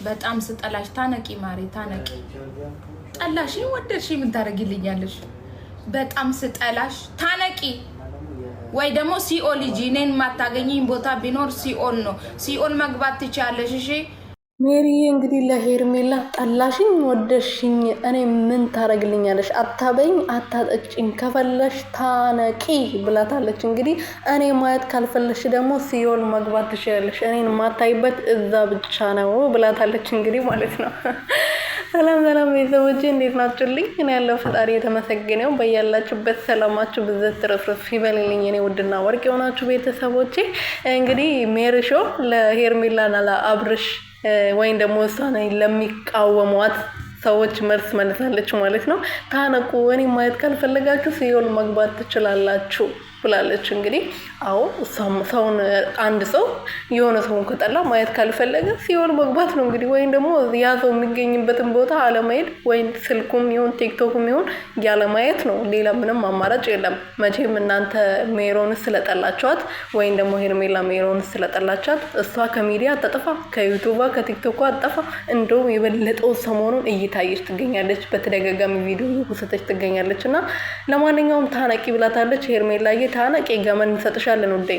በጣም ስጠላሽ ታነቂ ማሪ ታነቂ። ጠላሽ ወደድሽ ምን ታረጊልኛለሽ? በጣም ስጠላሽ ታነቂ። ወይ ደግሞ ሲኦል ሂጂ። እኔን ማታገኘኝ ቦታ ቢኖር ሲኦል ነው። ሲኦል መግባት ትችያለሽ። እሺ ሜሪዬ እንግዲህ ለሄርሜላ ጠላሽኝ ወደሽኝ እኔ ምን ታረግልኛለሽ? አታበኝ አታጠጭኝ፣ ከፈለሽ ታነቂ ብላታለች። እንግዲህ እኔ ማየት ካልፈለሽ ደግሞ ሲኦል መግባት ትችላለሽ፣ እኔን ማታይበት እዛ ብቻ ነው ብላታለች። እንግዲህ ማለት ነው። ሰላም ሰላም ቤተሰቦቼ እንዴት ናችሁልኝ? እኔ ያለው ፈጣሪ የተመሰገነው። በያላችሁበት ሰላማችሁ ብዘት ትረፍረፍ ይበልልኝ። እኔ ውድና ወርቅ የሆናችሁ ቤተሰቦቼ እንግዲህ ሜሪሾ ለሄርሜላና ለአብርሽ ወይም ደግሞ እሷን ለሚቃወሟት ሰዎች መልስ መልሳለች ማለት ነው። ታነቁ፣ እኔ ማየት ካልፈለጋችሁ ሲኦል መግባት ትችላላችሁ ብላለች። እንግዲህ አዎ ሰውን አንድ ሰው የሆነ ሰውን ከጠላ ማየት ካልፈለገ ሲኦል መግባት ነው እንግዲህ። ወይም ደግሞ ያ ሰው የሚገኝበትን ቦታ አለማየት ወይም ስልኩም ይሁን ቲክቶክም ይሁን ያለማየት ነው። ሌላ ምንም አማራጭ የለም። መቼም እናንተ ሜሮን ስለጠላችኋት ወይም ደግሞ ሄርሜላ ሜሮን ስለጠላቻት እሷ ከሚዲያ አትጠፋ፣ ከዩቲዩብ ከቲክቶክ አትጠፋ። እንደውም የበለጠው ሰሞኑን እየታየች ትገኛለች፣ በተደጋጋሚ ቪዲዮ እየፖስተች ትገኛለች። እና ለማንኛውም ታነቂ ብላታለች ሄርሜላ። ታነቂ ገመን እንሰጥሻለን ውዴ።